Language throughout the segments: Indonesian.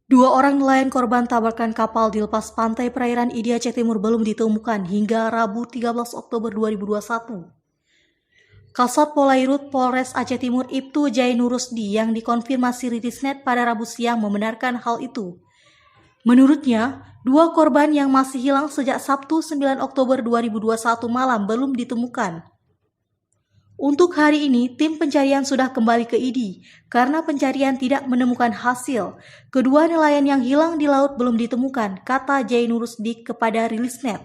Dua orang nelayan korban tabrakan kapal di lepas pantai perairan Idi Aceh Timur belum ditemukan hingga Rabu 13 Oktober 2021. Kasat Polairut Polres Aceh Timur Ibtu Jainurusdi yang dikonfirmasi Rilisnet pada Rabu siang membenarkan hal itu. Menurutnya, dua korban yang masih hilang sejak Sabtu 9 Oktober 2021 malam belum ditemukan. Untuk hari ini, tim pencarian sudah kembali ke Idi karena pencarian tidak menemukan hasil. Kedua nelayan yang hilang di laut belum ditemukan, kata Jainurusdi kepada Rilisnet.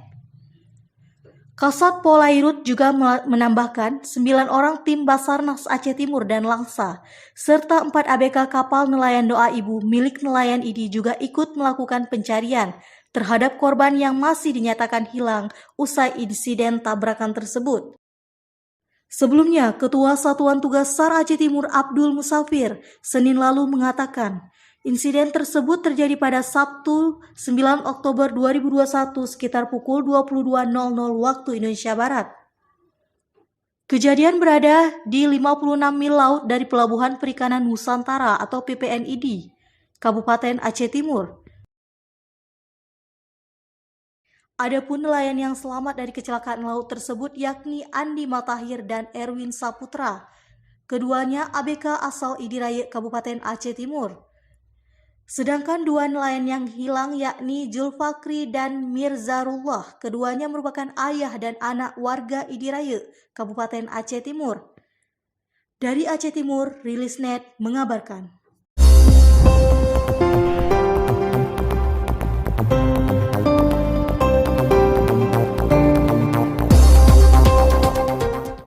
Kasat Polairut juga menambahkan 9 orang tim Basarnas Aceh Timur dan Langsa, serta 4 ABK kapal nelayan Doa Ibu milik nelayan Idi juga ikut melakukan pencarian terhadap korban yang masih dinyatakan hilang usai insiden tabrakan tersebut. Sebelumnya, Ketua Satuan Tugas SAR Aceh Timur Abdul Musafir Senin lalu mengatakan, insiden tersebut terjadi pada Sabtu 9 Oktober 2021 sekitar pukul 22.00 waktu Indonesia Barat. Kejadian berada di 56 mil laut dari Pelabuhan Perikanan Nusantara atau PPNID, Kabupaten Aceh Timur. Adapun nelayan yang selamat dari kecelakaan laut tersebut yakni Andi Matahir dan Erwin Saputra. Keduanya ABK asal Idiraya Kabupaten Aceh Timur. Sedangkan dua nelayan yang hilang yakni Julfakri dan Mirzarullah. Keduanya merupakan ayah dan anak warga Idiraya Kabupaten Aceh Timur. Dari Aceh Timur, Rilisnet mengabarkan.